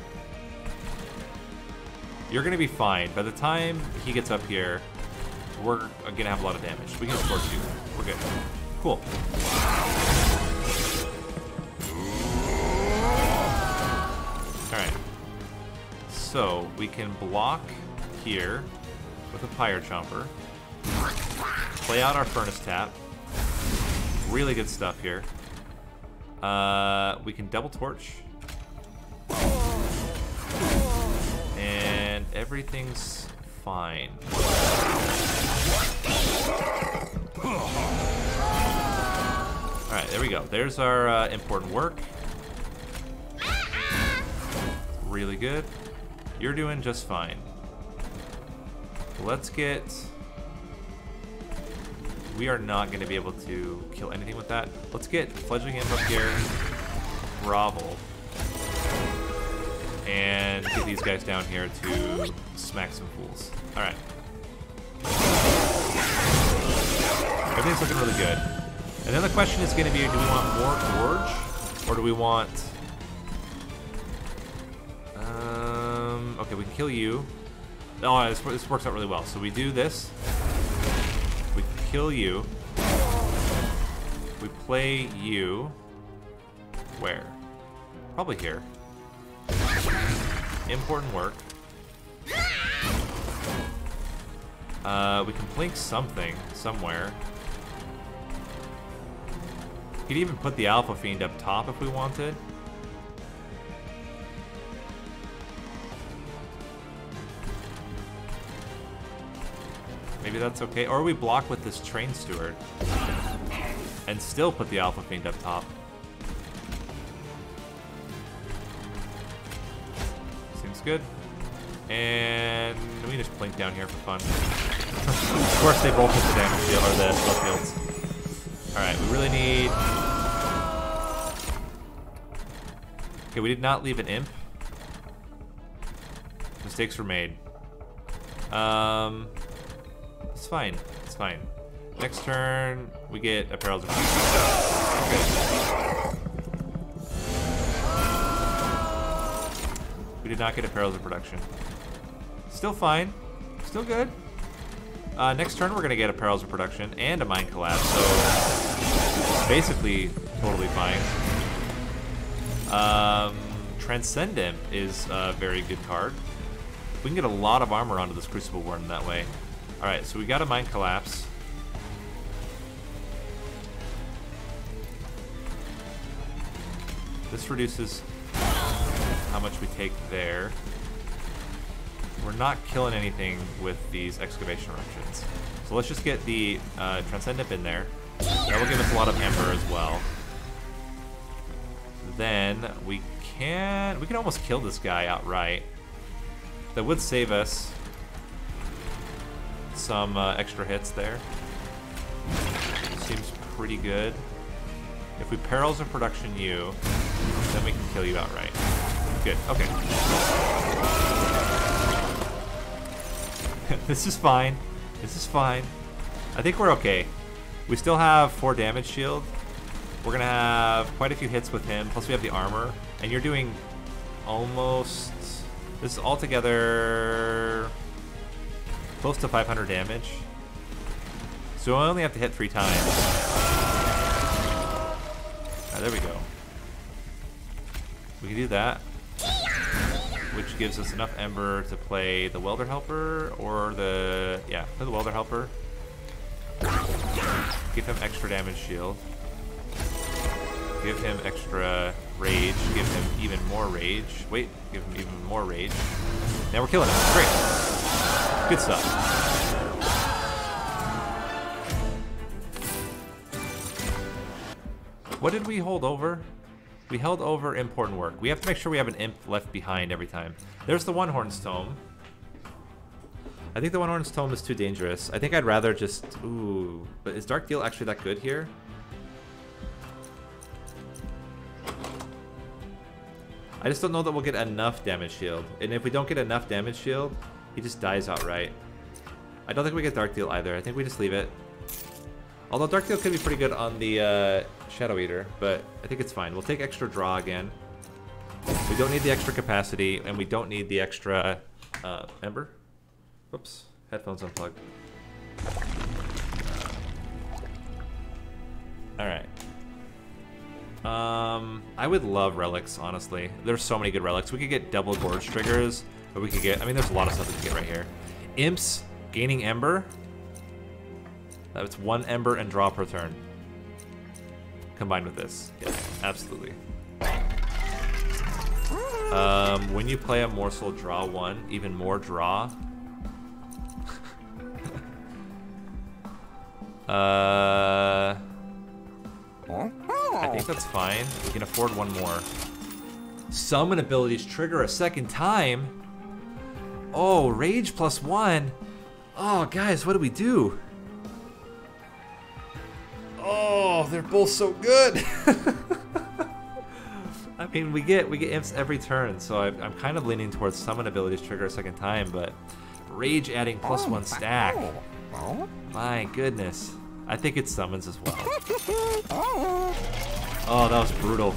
A: You're gonna be fine. By the time he gets up here, we're gonna have a lot of damage. We can torch you. We're good. Cool. Alright. So, we can block here with a Pyre Chomper. Play out our Furnace Tap. Really good stuff here. We can double torch. And everything's fine. Alright, there we go. There's our important work. Really good. You're doing just fine. Let's get... We are not going to be able to kill anything with that. Let's get Fledgling Imp up here. Grovel. And get these guys down here to smack some fools. Alright. Everything's looking really good. And then the question is going to be, do we want more Gorge? Or do we want... okay, we can kill you. Oh, this works out really well. So we do this. We kill you. We play you. Where? Probably here. Important work. We can blink something somewhere. We could even put the Alpha Fiend up top if we wanted. Maybe that's okay. Or we block with this Train Steward and still put the Alpha Fiend up top. Seems good. And we just blink down here for fun. Of course, they both hit the damage field or the spell fields. Alright, we really need... Okay, we did not leave an imp. Mistakes were made. It's fine. It's fine. Next turn, we get a Perils of Production. We did not get a Perils of Production. Still fine. Still good. Next turn, we're going to get a Perils of Production and a Mind Collapse, so it's basically totally fine. Transcendent is a very good card. We can get a lot of armor onto this Crucible Worm that way. Alright, so we got a Mind Collapse. This reduces how much we take there. We're not killing anything with these Excavation Eruptions. So let's just get the Transcendent in there. That will give us a lot of Ember as well. Then we can almost kill this guy outright. That would save us some extra hits there. Seems pretty good. If we Perils of Production you, then we can kill you outright. Good, okay. This is fine. This is fine. I think we're okay. We still have 4 damage shield. We're gonna have quite a few hits with him, plus we have the armor. And you're doing almost... This is altogether close to 500 damage. So I only have to hit 3 times. There we go. We can do that, which gives us enough Ember to play the Welder Helper, or the... yeah, play the Welder Helper. Give him extra damage shield. Give him extra rage. Give him even more rage. Wait, give him even more rage. Now we're killing him. Great. Good stuff. What did we hold over? We held over important work. We have to make sure we have an imp left behind every time. There's the One-Horn's Tome. I think the One-Horn's Tome is too dangerous. I think I'd rather just... Ooh. But is Dark Deal actually that good here? I just don't know that we'll get enough damage shield. And if we don't get enough damage shield, he just dies outright. I don't think we get Dark Deal either. I think we just leave it. Although Dark Deal could be pretty good on the Shadow Eater, but I think it's fine. We'll take extra draw again. We don't need the extra capacity, and we don't need the extra Ember? Whoops. Headphones unplugged. Alright. I would love relics, honestly. There's so many good relics. We could get double gorge triggers, or we could get... I mean, there's a lot of stuff we could get right here. Imps, gaining Ember. That's 1 Ember and draw per turn. Combined with this. Yeah, absolutely. When you play a morsel, draw 1. Even more draw. I think that's fine. We can afford 1 more. Summon abilities trigger a second time. Oh, rage +1. Oh, guys, what do we do? Oh, they're both so good. I mean, we get imps every turn, so I'm kind of leaning towards summon abilities trigger a second time, but rage adding +1 stack. My goodness. I think it summons as well. Oh, that was brutal.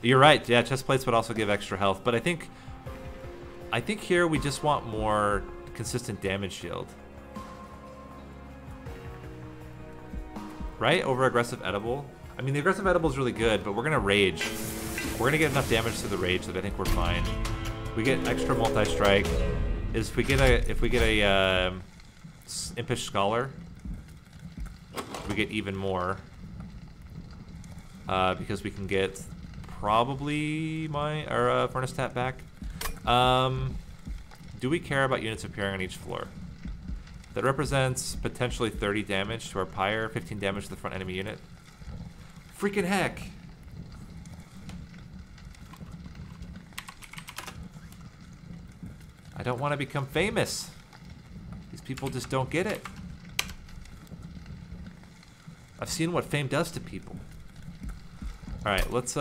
A: You're right. Yeah, chest plates would also give extra health, but I think here we just want more consistent damage shield. Right? Over aggressive edible. I mean, the aggressive edible is really good, but we're gonna rage. We're gonna get enough damage to the rage that I think we're fine. We get extra multi-strike. If we get a impish scholar, we get even more. Because we can get probably our furnace tap back. Do we care about units appearing on each floor? That represents potentially 30 damage to our pyre, 15 damage to the front enemy unit. Freaking heck! I don't want to become famous. These people just don't get it. I've seen what fame does to people. All right, let's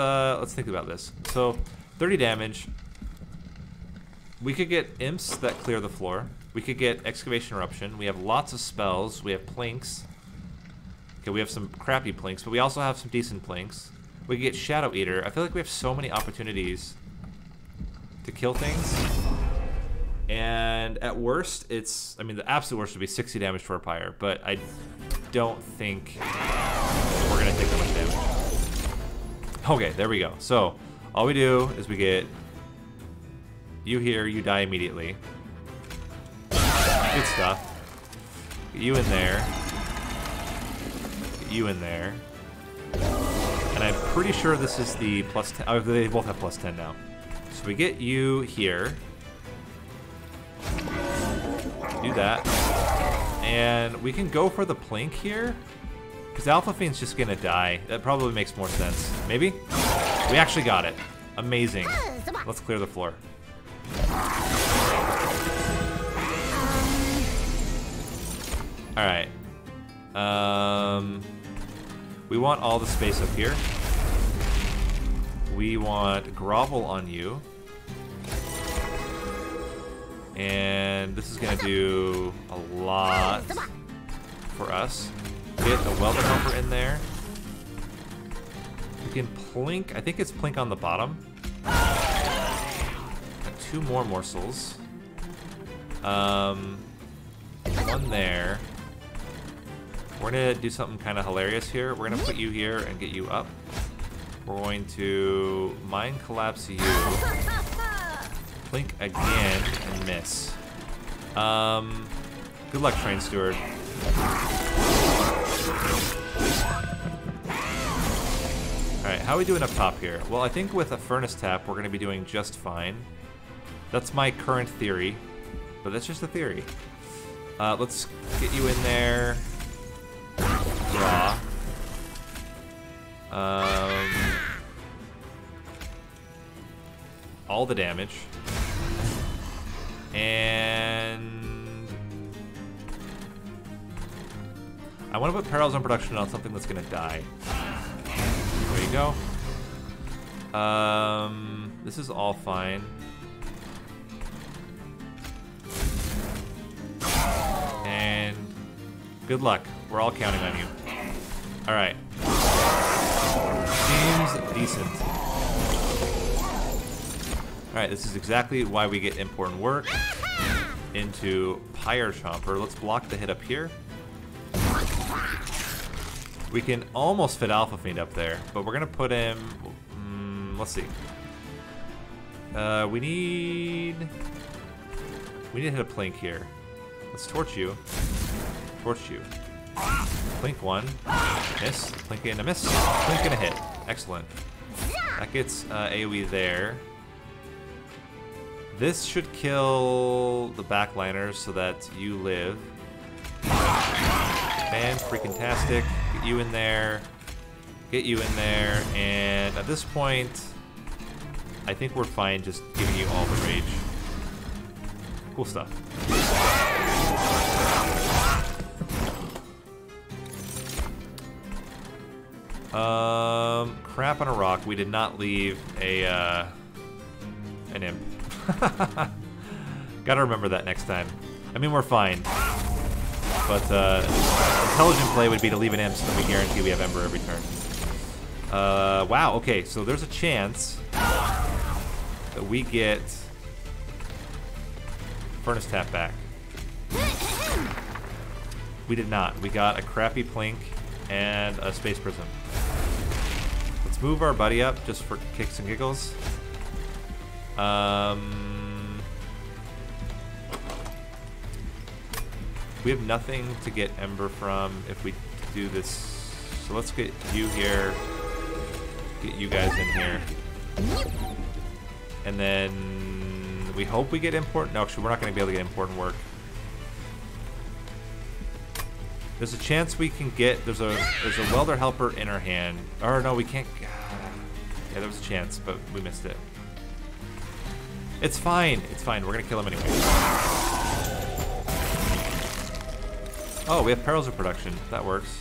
A: think about this. So, 30 damage. We could get imps that clear the floor. We could get excavation eruption. We have lots of spells. We have plinks. Okay, we have some crappy plinks, but we also have some decent plinks. We could get shadow eater. I feel like we have so many opportunities to kill things. And at worst, I mean, the absolute worst would be 60 damage to our pyre, but I don't think we're gonna take that much damage. Okay, there we go. So, all we do is we get you here, you die immediately. Good stuff. Get you in there. Get you in there. And I'm pretty sure this is the +10. Oh, they both have +10 now. So we get you here. Do that. And we can go for the plink here. Because Alpha Fiend's just gonna die. That probably makes more sense. Maybe? We actually got it. Amazing. Let's clear the floor. Alright. We want all the space up here. We want grovel on you. And this is gonna do a lot for us. Get a welder helper in there. We can plink. I think it's plink on the bottom. 2 more morsels. One there. We're gonna do something kind of hilarious here. We're gonna put you here and get you up. We're going to mine collapse you. Plink again and miss. Good luck, Train Steward. Alright, how are we doing up top here? Well, I think with a furnace tap, we're going to be doing just fine. That's my current theory, but that's just a theory. Let's get you in there. Draw. All the damage. And I want to put Perils on production on something that's going to die. There you go. This is all fine. And good luck. We're all counting on you. Alright. Seems decent. Alright, this is exactly why we get important work into Pyre Chomper. Let's block the hit up here. We can almost fit Alpha Fiend up there, but we're gonna put him... let's see. We need to hit a Plink here. Let's torch you. Torch you. Plink one. Miss. Plink and a miss. Plink and a hit. Excellent. That gets AoE there. This should kill the backliners so that you live. Man, freaking tastic. Get you in there. Get you in there. And at this point, I think we're fine just giving you all the rage. Cool stuff. Crap on a rock. We did not leave an imp. Gotta remember that next time. I mean, we're fine. But intelligent play would be to leave an imp so that we guarantee we have Ember every turn. Wow, okay, so there's a chance that we get Furnace Tap back. We did not. We got a crappy Plink and a Space Prism. Let's move our buddy up just for kicks and giggles. We have nothing to get Ember from if we do this. So let's get you here. Get you guys in here. And then we hope we get important. No, actually, we're not going to be able to get important work. There's a chance we can get. There's a welder helper in our hand. Or no, we can't. Yeah, there was a chance, but we missed it. It's fine. It's fine. We're gonna kill him anyway. Oh, we have Perils of Production. That works.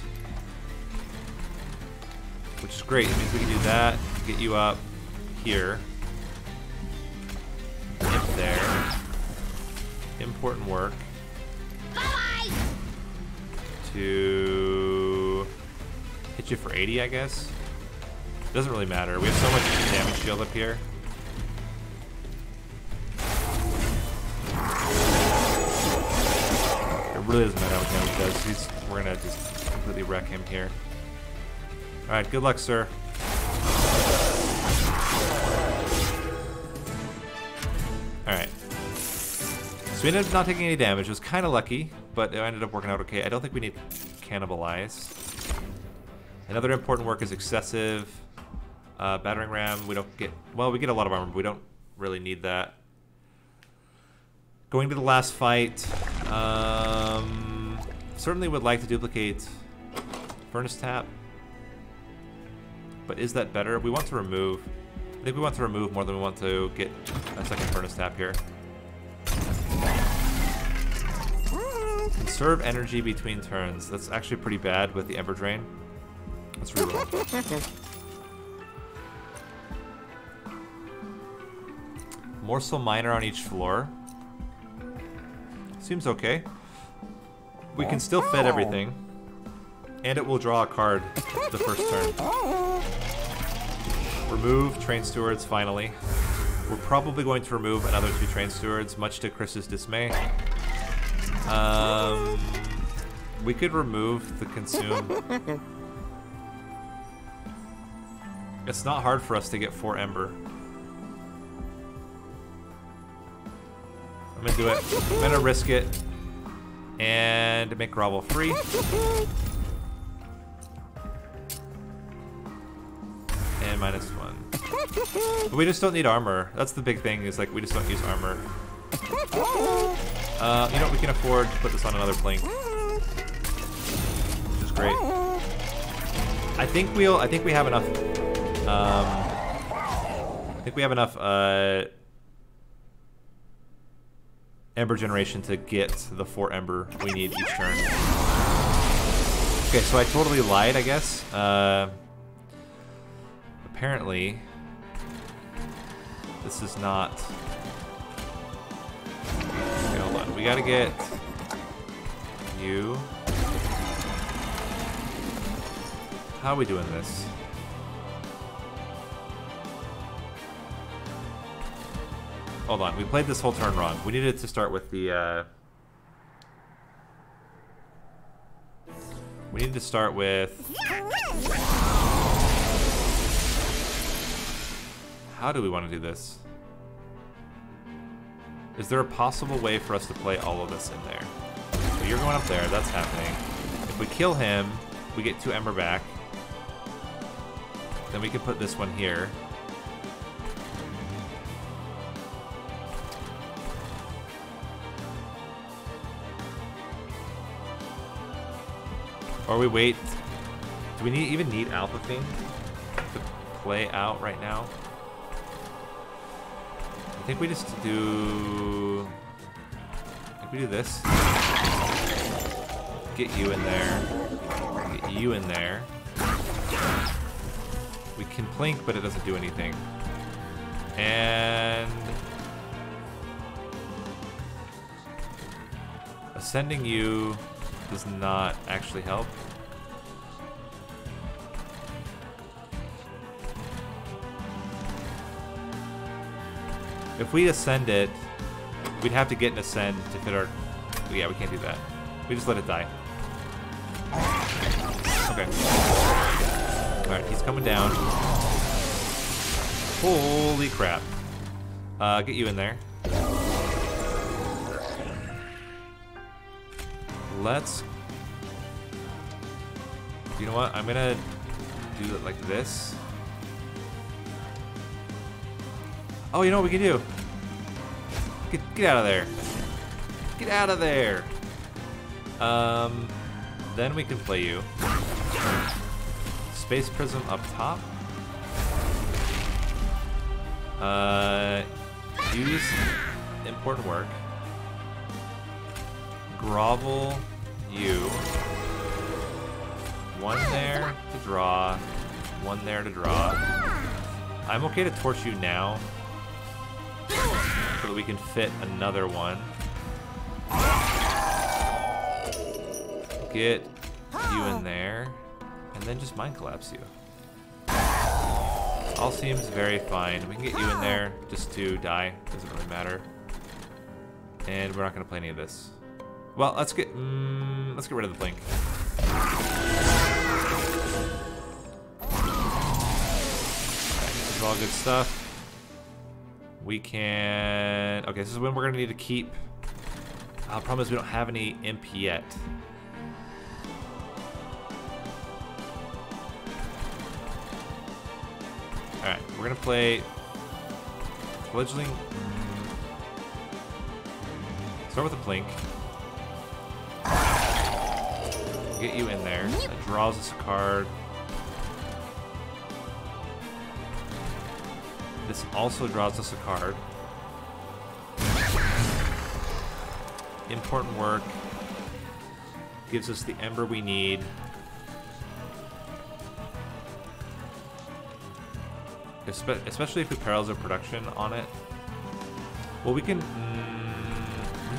A: Which is great. It means we can do that. Get you up here. Imp there. Important work.
B: Bye-bye.
A: To hit you for 80, I guess. Doesn't really matter. We have so much damage shield up here. It really doesn't matter how much damage he does. We're gonna just completely wreck him here. Alright, good luck, sir. Alright. So we ended up not taking any damage. It was kind of lucky, but it ended up working out okay. I don't think we need Cannibalize. Another important work is Excessive. Battering Ram, we don't get... Well, we get a lot of armor, but we don't really need that. Going to the last fight. Certainly would like to duplicate Furnace Tap. But is that better? We want to remove... I think we want to remove more than we want to get a second Furnace Tap here. Conserve energy between turns. That's actually pretty bad with the Ember Drain. Let's reroll. Morsel Miner on each floor. Seems okay. We can still fed everything. And it will draw a card the first turn. Remove Train Stewards, finally. We're probably going to remove another 2 Train Stewards, much to Chris's dismay. We could remove the Consume. It's not hard for us to get 4 Ember. I'm gonna do it. I'm gonna risk it. And make Grovel free. And -1. But we just don't need armor. That's the big thing, is like we just don't use armor. You know what, we can afford to put this on another Plink. Which is great. I think we have enough Ember generation to get the 4 Ember we need each turn. Okay, so I totally lied, I guess. Apparently, this is not... Okay, hold on. We gotta get you. How are we doing this? hold on. We played this whole turn wrong. We needed to start with the, we need to start with... How do we want to do this? Is there a possible way for us to play all of this in there? So you're going up there, that's happening. If we kill him, we get 2 ember back. Then we can put this one here. Or we wait. Do we even need Alpha Fiend to play out right now? I think we just do... I think we do this. Get you in there. Get you in there. We can plink, but it doesn't do anything. And... ascending you does not actually help. If we ascend it, we'd have to get an ascend to fit our... Yeah, we can't do that. We just let it die. Okay. Alright, he's coming down. Holy crap. Get you in there. Let's... You know what? I'm gonna do it like this. Oh, you know what we can do? Get out of there. Get out of there. Then we can play you. Space Prism up top. Use important work. Grovel you. 1 there to draw. 1 there to draw. I'm okay to torch you now, so that we can fit another one. Get you in there, and then just mind collapse you. All seems very fine. We can get you in there just to die. Doesn't really matter. And we're not going to play any of this. Well, let's get rid of the blink. This is all good stuff. We can... Okay, this is when we're going to need to keep... problem is we don't have any imp yet. Alright, we're going to play... Fledgling... Start with a plink. Get you in there. That draws us a card. This also draws us a card. Important work. Gives us the ember we need. Especially if we parallels our production on it. Well, we can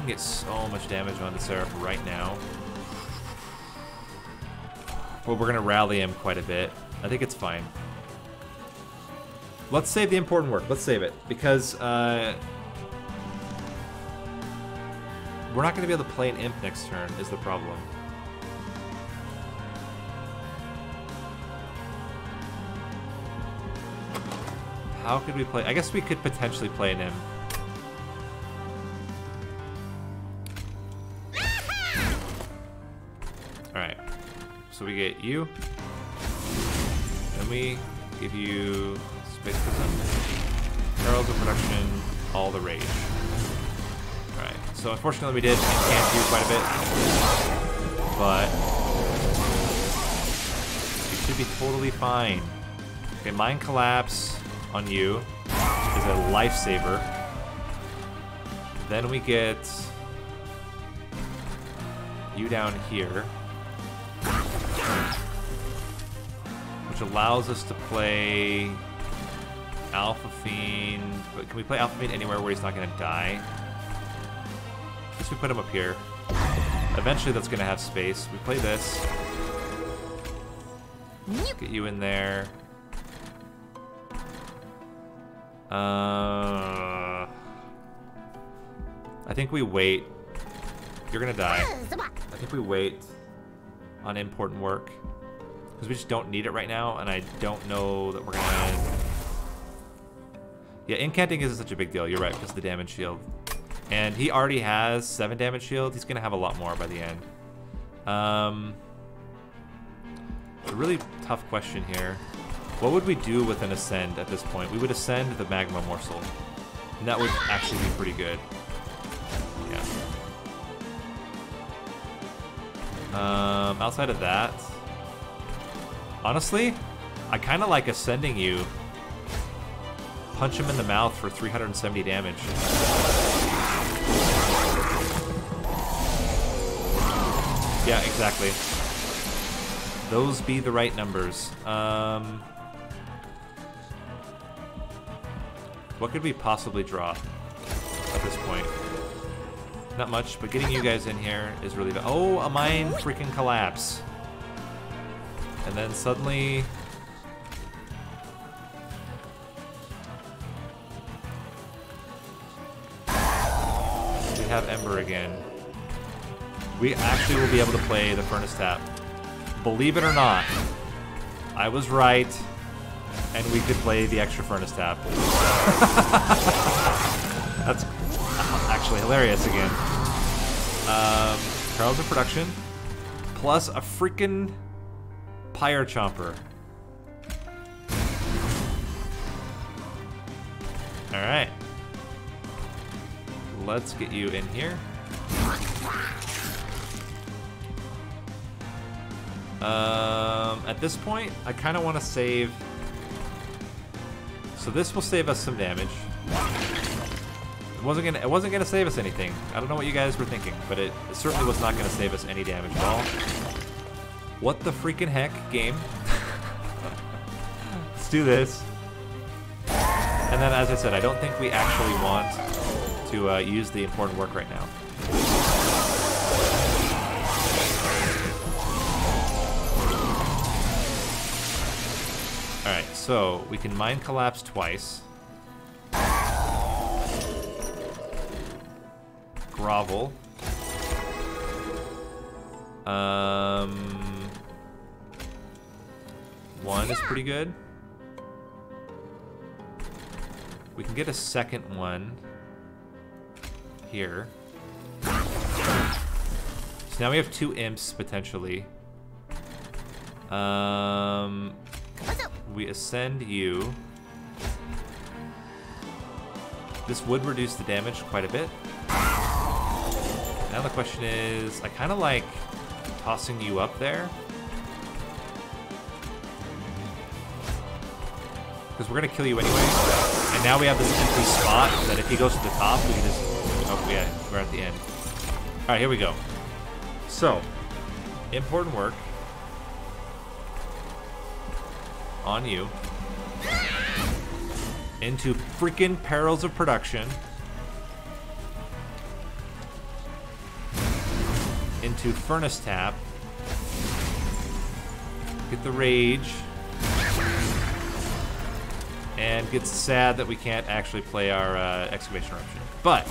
A: get so much damage onto Seraph right now. But we're gonna rally him quite a bit. I think it's fine. Let's save the important work. Let's save it. Because we're not gonna be able to play an imp next turn is the problem. How could we play? I guess we could potentially play an imp. Alright. So we get you. Then we give you Space Prism. Heralds of Production, all the rage. Alright. So unfortunately we can't do quite a bit. But it should be totally fine. Okay, Mind Collapse on you is a lifesaver. Then we get you down here, which allows us to play Alpha Fiend. But can we play Alpha Fiend anywhere where he's not going to die? I guess we put him up here. Eventually that's going to have space. We play this. Get you in there. I think we wait. You're gonna die. I think we wait on important work. Because we just don't need it right now, and I don't know that we're gonna... Yeah, incanting isn't such a big deal. You're right, because of the damage shield. And he already has 7 damage shield. He's gonna have a lot more by the end. It's a really tough question here. What would we do with an ascend at this point? We would ascend the magma morsel. And that would actually be pretty good. Yeah. Outside of that, honestly, I kind of like ascending you. Punch him in the mouth for 370 damage. Yeah, exactly. Those be the right numbers. What could we possibly draw at this point? Not much, but getting you guys in here is really bad. Oh, a mine freaking collapse. And then suddenly... we have Ember again. We actually will be able to play the Furnace Tap. Believe it or not, I was right, and we could play the extra Furnace Tap. That's actually hilarious again. Perils of Production, plus a freaking Pyre Chomper. Alright. Let's get you in here. At this point, I kind of want to save. So this will save us some damage. It wasn't gonna save us anything. I don't know what you guys were thinking, but it certainly was not gonna save us any damage at all. What the freaking heck, game? Let's do this. And then, as I said, I don't think we actually want to use the important work right now. Alright, so we can Mine Collapse twice. Grovel. One is pretty good. We can get a second one here. So now we have 2 imps potentially. We ascend you. This would reduce the damage quite a bit. Now the question is, I kind of like tossing you up there. Because we're going to kill you anyway. And now we have this empty spot that if he goes to the top, we can just... oh, yeah, we're at the end. Alright, here we go. So, important work. On you. Into freaking Perils of Production. Into Furnace Tap. Get the Rage. And gets sad that we can't actually play our Excavation Eruption. But,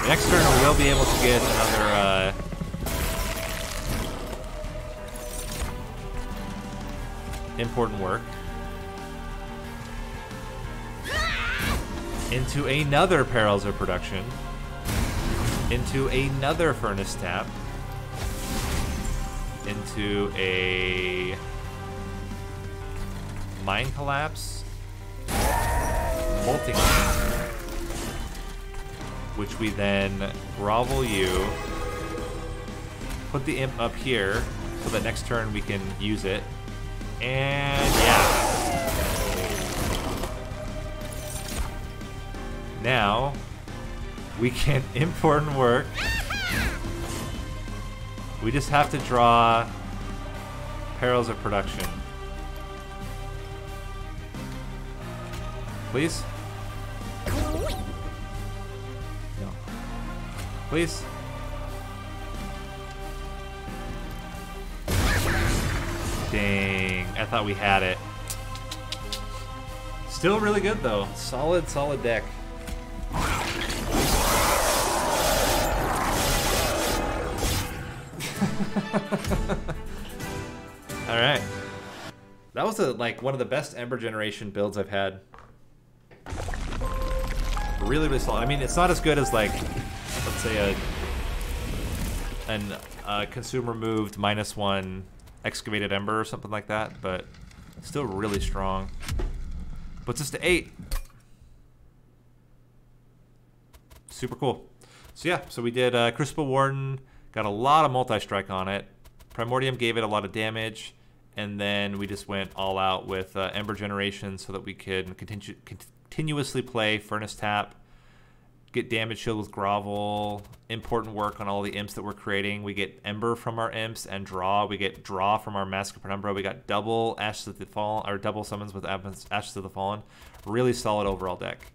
A: next turn we will be able to get another... important work. Into another Perils of Production. Into another Furnace Tap. Into a Mine Collapse. Molting Mine. Which we then grovel you. Put the imp up here so that next turn we can use it. And yeah. Now we can important work. We just have to draw Perils of Production. Please? No. Please? Dang, I thought we had it. Still really good though. Solid, solid deck. All right. That was like one of the best Ember generation builds I've had. Really, really solid. I mean, it's not as good as like, let's say a consumer moved -1 excavated Ember or something like that, but still really strong. Puts us to 8. Super cool. So yeah, so we did Crucible Warden, got a lot of multi-strike on it. Primordium gave it a lot of damage, and then we just went all out with Ember generation so that we could continuously play Furnace Tap, get damage shield with Grovel, important work on all the imps that we're creating. We get Ember from our imps and draw. We get draw from our Mask of Penumbra. We got double Ashes of the Fallen, or double summons with Ashes of the Fallen. Really solid overall deck.